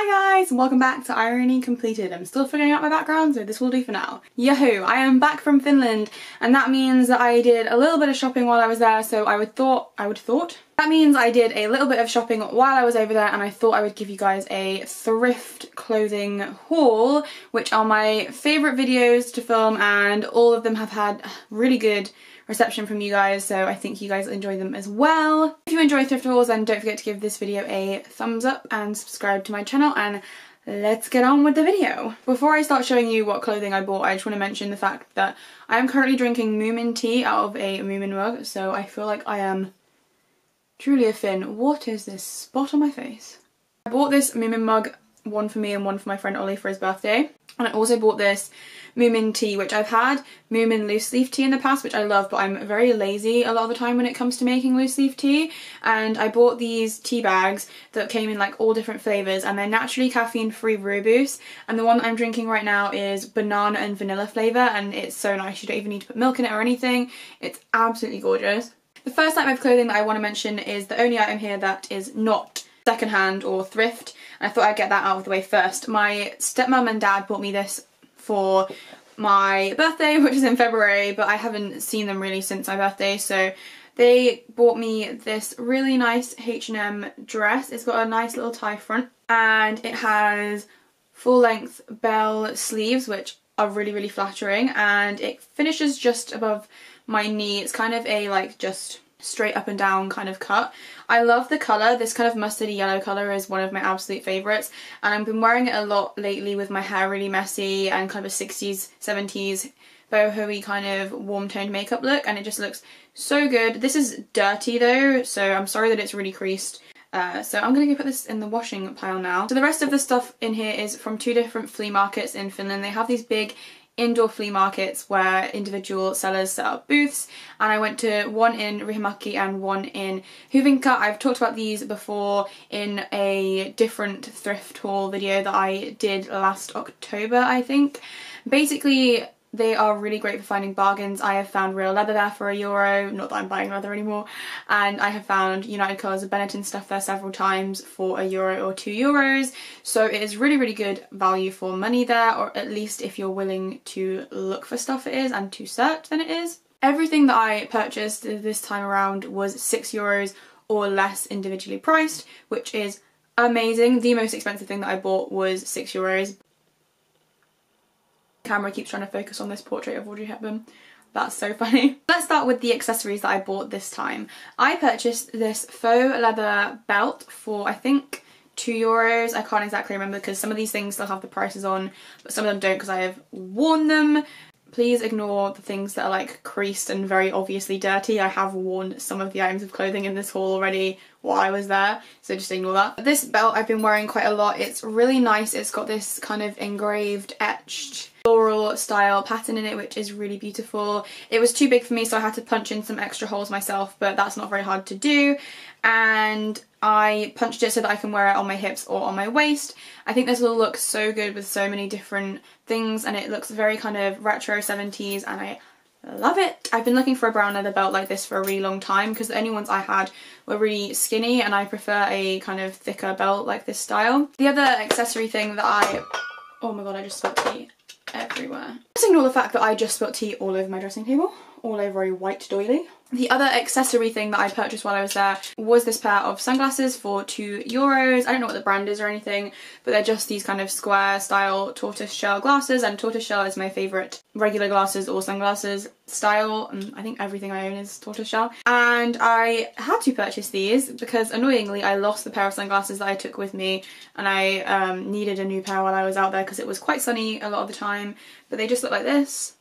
Hi guys, and welcome back to Irony Completed. I'm still figuring out my background, so this will do for now. Yahoo! I am back from Finland, and that means that I did a little bit of shopping while I was there, so that means I did a little bit of shopping while I was over there, and I thought I would give you guys a thrift clothing haul, which are my favourite videos to film, and all of them have had really good reception from you guys, so I think you guys enjoy them as well. If you enjoy thrift hauls, then don't forget to give this video a thumbs up and subscribe to my channel, and let's get on with the video. Before I start showing you what clothing I bought, I just want to mention the fact that I am currently drinking Moomin tea out of a Moomin mug, so I feel like I am truly a Finn. What is this spot on my face? I bought this Moomin mug, one for me and one for my friend Ollie for his birthday. And I also bought this Moomin tea, which I've had Moomin loose leaf tea in the past, which I love, but I'm very lazy a lot of the time when it comes to making loose leaf tea. And I bought these tea bags that came in like all different flavours, and they're naturally caffeine free rooibos. And the one that I'm drinking right now is banana and vanilla flavour, and it's so nice. You don't even need to put milk in it or anything. It's absolutely gorgeous. The first item of clothing that I want to mention is the only item here that is not secondhand or thrift, and I thought I'd get that out of the way first. My stepmom and dad bought me this for my birthday, which is in February, but I haven't seen them really since my birthday, so they bought me this really nice H&M dress. It's got a nice little tie front, and it has full-length bell sleeves, which are really, really flattering, and it finishes just above my knee. It's kind of a like just straight up and down kind of cut. I love the colour. This kind of mustardy yellow colour is one of my absolute favourites, and I've been wearing it a lot lately with my hair really messy and kind of a 60s, 70s boho-y kind of warm toned makeup look, and it just looks so good. This is dirty though, so I'm sorry that it's really creased. So I'm going to go put this in the washing pile now. So the rest of the stuff in here is from two different flea markets in Finland. They have these big indoor flea markets where individual sellers set up booths, and I went to one in Rimmel Kate and one in Huvinka. I've talked about these before in a different thrift haul video that I did last October, I think. Basically, they are really great for finding bargains. I have found real leather there for €1, not that I'm buying leather anymore, and I have found United Colours of Benetton stuff there several times for €1 or €2, so it is really, really good value for money there, or at least if you're willing to look for stuff it is and to search, then it is. Everything that I purchased this time around was €6 or less individually priced, which is amazing. The most expensive thing that I bought was €6. Camera keeps trying to focus on this portrait of Audrey Hepburn. That's so funny. Let's start with the accessories that I bought this time. I purchased this faux leather belt for I think €2. I can't exactly remember because some of these things still have the prices on, but some of them don't because I have worn them. Please ignore the things that are like creased and very obviously dirty. I have worn some of the items of clothing in this haul already while I was there, so just ignore that. This belt I've been wearing quite a lot. It's really nice. It's got this kind of engraved, etched floral style pattern in it, which is really beautiful. It was too big for me, so I had to punch in some extra holes myself, but that's not very hard to do, and I punched it so that I can wear it on my hips or on my waist. I think this will look so good with so many different things, and it looks very kind of retro 70s, and I love it. I've been looking for a brown leather belt like this for a really long time because the only ones I had were really skinny, and I prefer a kind of thicker belt like this style. The other accessory thing that oh my god, I just spilled tea everywhere. Just ignore the fact that I just spilled tea all over my dressing table, all over a white doily. The other accessory thing that I purchased while I was there was this pair of sunglasses for €2. I don't know what the brand is or anything, but they're just these kind of square style tortoise shell glasses, and tortoise shell is my favourite regular glasses or sunglasses style, and I think everything I own is tortoise shell. And I had to purchase these because annoyingly I lost the pair of sunglasses that I took with me, and I needed a new pair while I was out there because it was quite sunny a lot of the time, but they just look like this.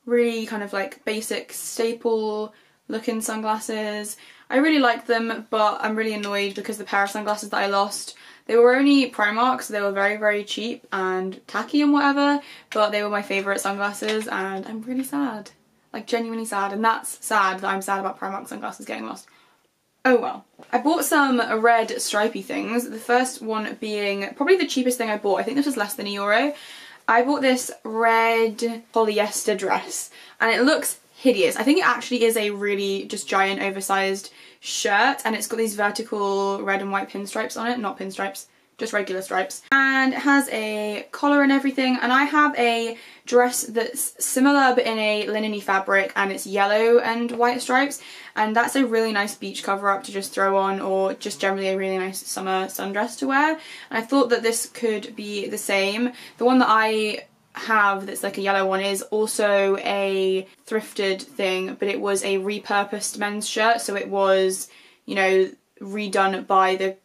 Really kind of like basic staple looking sunglasses. I really like them, but I'm really annoyed because the pair of sunglasses that I lost, they were only Primark, so they were very, very cheap and tacky and whatever, but they were my favourite sunglasses, and I'm really sad. Like genuinely sad, and that's sad that I'm sad about Primark sunglasses getting lost. Oh well. I bought some red stripy things, the first one being probably the cheapest thing I bought. I think this was less than €1. I bought this red polyester dress, and it looks hideous. I think it actually is a really just giant oversized shirt, and it's got these vertical red and white pinstripes on it. Not pinstripes, just regular stripes. And it has a collar and everything, and I have a dress that's similar but in a linen-y fabric, and it's yellow and white stripes, and that's a really nice beach cover up to just throw on, or just generally a really nice summer sundress to wear. And I thought that this could be the same. The one that I have that's like a yellow one is also a thrifted thing, but it was a repurposed men's shirt, so it was, you know, redone by the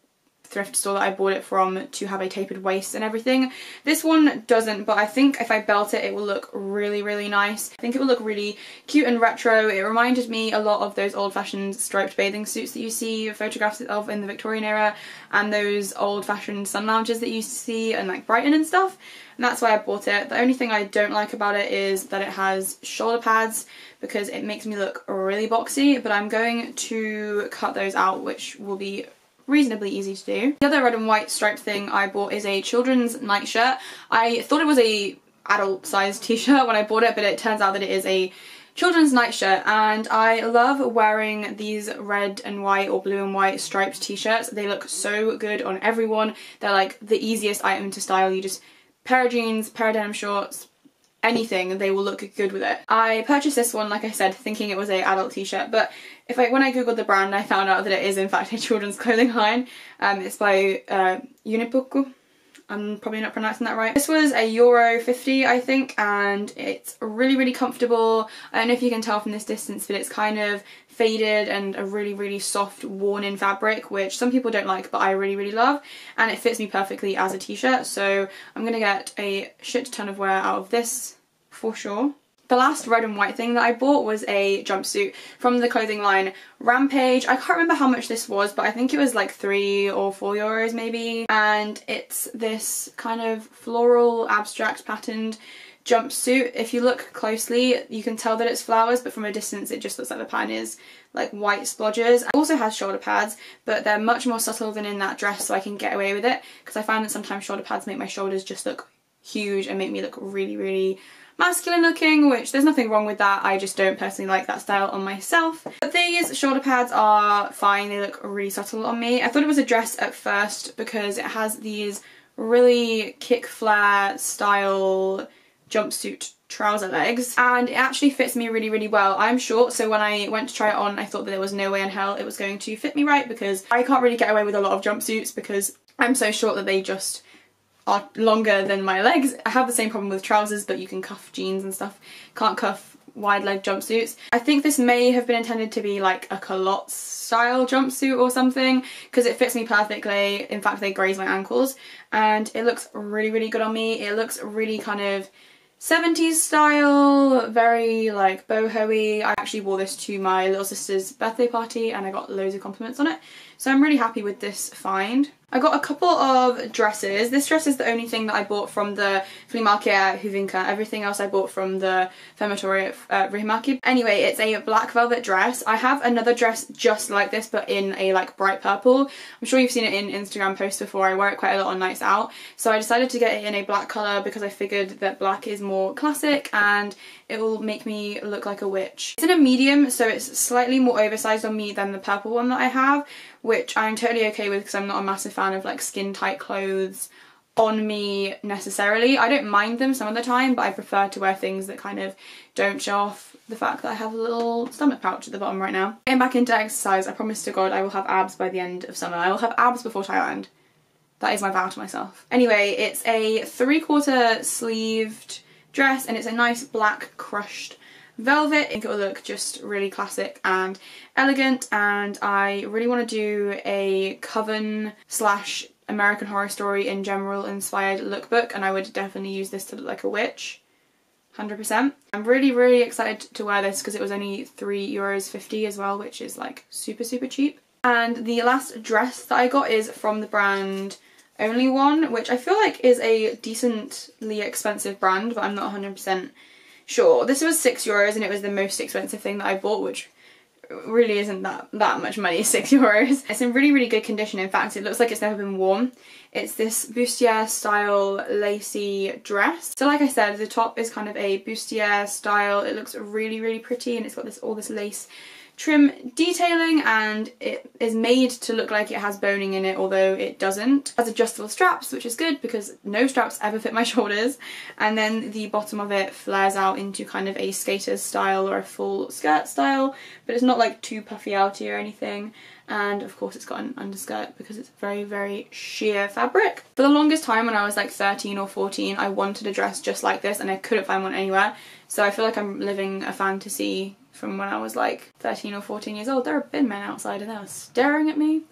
thrift store that I bought it from to have a tapered waist and everything. This one doesn't, but I think if I belt it, it will look really, really nice. I think it will look really cute and retro. It reminded me a lot of those old-fashioned striped bathing suits that you see photographs of in the Victorian era, and those old-fashioned sun lounges that you see in like Brighton and stuff, and that's why I bought it. The only thing I don't like about it is that it has shoulder pads, because it makes me look really boxy, but I'm going to cut those out, which will be reasonably easy to do. The other red and white striped thing I bought is a children's nightshirt. I thought it was a adult sized t-shirt when I bought it, but it turns out that it is a children's nightshirt, and I love wearing these red and white or blue and white striped t-shirts. They look so good on everyone. They're like the easiest item to style. You just pair of jeans, pair of denim shorts, anything, they will look good with it. I purchased this one, like I said, thinking it was a adult t-shirt, but when I googled the brand, I found out that it is in fact a children's clothing line. It's by Unipoku. I'm probably not pronouncing that right. This was €1.50, I think, and it's really, really comfortable. I don't know if you can tell from this distance, but it's kind of faded and a really, really soft, worn-in fabric, which some people don't like, but I really, really love. And it fits me perfectly as a t-shirt, so I'm gonna get a shit ton of wear out of this for sure. The last red and white thing that I bought was a jumpsuit from the clothing line Rampage. I can't remember how much this was, but I think it was like €3 or €4 maybe. And it's this kind of floral abstract patterned jumpsuit. If you look closely, you can tell that it's flowers, but from a distance it just looks like the pattern is like white splodges. It also has shoulder pads, but they're much more subtle than in that dress, so I can get away with it, because I find that sometimes shoulder pads make my shoulders just look huge and make me look really, really masculine looking, which there's nothing wrong with that. I just don't personally like that style on myself. But these shoulder pads are fine. They look really subtle on me. I thought it was a dress at first because it has these really kick flare style jumpsuit trouser legs, and it actually fits me really, really well. I'm short, so when I went to try it on, I thought that there was no way in hell it was going to fit me right, because I can't really get away with a lot of jumpsuits because I'm so short that they just are longer than my legs. I have the same problem with trousers, but you can cuff jeans and stuff. Can't cuff wide leg jumpsuits. I think this may have been intended to be like a culotte style jumpsuit or something, because it fits me perfectly. In fact, they graze my ankles, and it looks really, really good on me. It looks really kind of 70s style, very like boho-y. I actually wore this to my little sister's birthday party and I got loads of compliments on it, so I'm really happy with this find. I got a couple of dresses. This dress is the only thing that I bought from the flea market at Hyvinka. Everything else I bought from the Fermatory at Rimmel. Anyway, it's a black velvet dress. I have another dress just like this, but in a like bright purple. I'm sure you've seen it in Instagram posts before. I wear it quite a lot on nights out. So I decided to get it in a black colour because I figured that black is more classic and it will make me look like a witch. It's in a medium, so it's slightly more oversized on me than the purple one that I have, which I'm totally okay with because I'm not a massive fan of like skin tight clothes on me necessarily. I don't mind them some of the time, but I prefer to wear things that kind of don't show off the fact that I have a little stomach pouch at the bottom right now. Getting back into exercise, I promise to God I will have abs by the end of summer. I will have abs before Thailand. That is my vow to myself. Anyway, it's a 3/4 sleeved dress and it's a nice black crushed velvet. I think it will look just really classic and elegant, and I really want to do a Coven / American Horror Story in general inspired lookbook, and I would definitely use this to look like a witch. 100%. I'm really, really excited to wear this because it was only €3.50 as well, which is like super, super cheap. And the last dress that I got is from the brand Only One, which I feel like is a decently expensive brand, but I'm not 100% sure. This was €6 and it was the most expensive thing that I bought, which really isn't that much money, €6. It's in really, really good condition. In fact, it looks like it's never been worn. It's this bustier style lacy dress. So like I said, the top is kind of a bustier style. It looks really, really pretty and it's got all this lace trim detailing, and it is made to look like it has boning in it, although it doesn't. It has adjustable straps, which is good because no straps ever fit my shoulders, and then the bottom of it flares out into kind of a skater's style or a full skirt style, but it's not like too puffy outy or anything. And of course it's got an underskirt because it's very, very sheer fabric. For the longest time when I was like 13 or 14, I wanted a dress just like this and I couldn't find one anywhere. So I feel like I'm living a fantasy from when I was like 13 or 14 years old. There have been men outside and they were staring at me.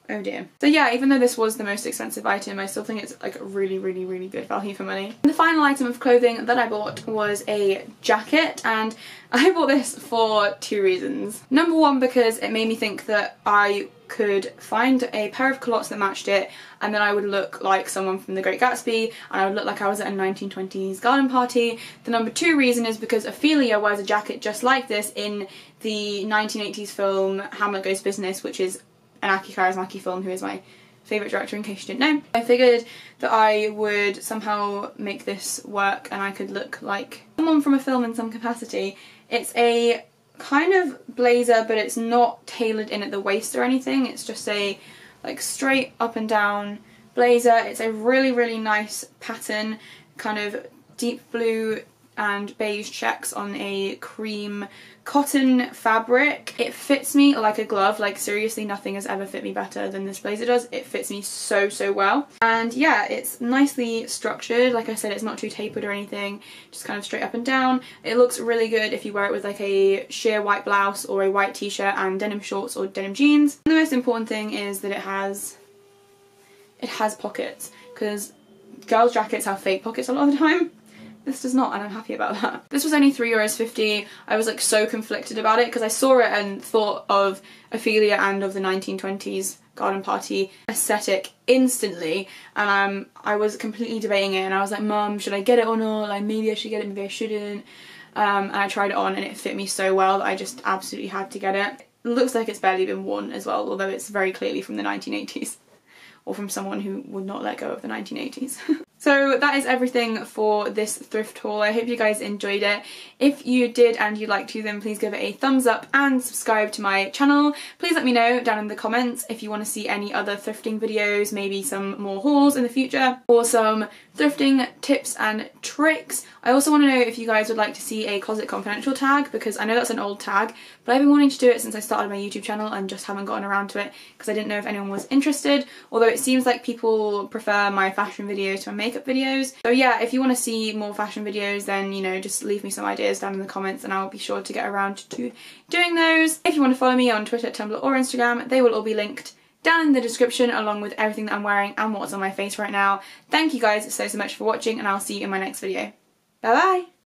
Oh dear. So yeah, even though this was the most expensive item, I still think it's like a really, really, really good value for money. The final item of clothing that I bought was a jacket, and I bought this for two reasons. Number one, because it made me think that I could find a pair of culottes that matched it, and then I would look like someone from The Great Gatsby, and I would look like I was at a 1920s garden party. The number two reason is because Ophelia wears a jacket just like this in the 1980s film Hamlet Goes Business, which is an Aki Kaurismäki film, who is my favourite director in case you didn't know. I figured that I would somehow make this work and I could look like someone from a film in some capacity. It's a kind of blazer, but it's not tailored in at the waist or anything. It's just a like straight up and down blazer. It's a really, really nice pattern, kind of deep blue and beige checks on a cream cotton fabric. It fits me like a glove. Like seriously, nothing has ever fit me better than this blazer does. It fits me so, so well. And yeah, it's nicely structured. Like I said, it's not too tapered or anything, just kind of straight up and down. It looks really good if you wear it with like a sheer white blouse or a white t-shirt and denim shorts or denim jeans. And the most important thing is that it has pockets, because girls' jackets have fake pockets a lot of the time. This does not, and I'm happy about that. This was only €3.50. I was like so conflicted about it because I saw it and thought of Ophelia and of the 1920s garden party aesthetic instantly, and I was completely debating it, and I was like, Mum, should I get it or not? Like maybe I should get it, maybe I shouldn't. And I tried it on and it fit me so well that I just absolutely had to get it. It looks like it's barely been worn as well, although it's very clearly from the 1980s. Or from someone who would not let go of the 1980s. So that is everything for this thrift haul. I hope you guys enjoyed it. If you did and you'd like to, then please give it a thumbs up and subscribe to my channel. Please let me know down in the comments if you want to see any other thrifting videos, maybe some more hauls in the future, or some thrifting tips and tricks. I also want to know if you guys would like to see a Closet Confidential tag, because I know that's an old tag, but I've been wanting to do it since I started my YouTube channel and just haven't gotten around to it because I didn't know if anyone was interested, although it seems like people prefer my fashion videos to my makeup videos. So yeah, if you want to see more fashion videos, then, you know, just leave me some ideas down in the comments and I'll be sure to get around to doing those. If you want to follow me on Twitter, Tumblr or Instagram, they will all be linked down in the description, along with everything that I'm wearing and what's on my face right now. Thank you guys so much for watching, and I'll see you in my next video. Bye bye!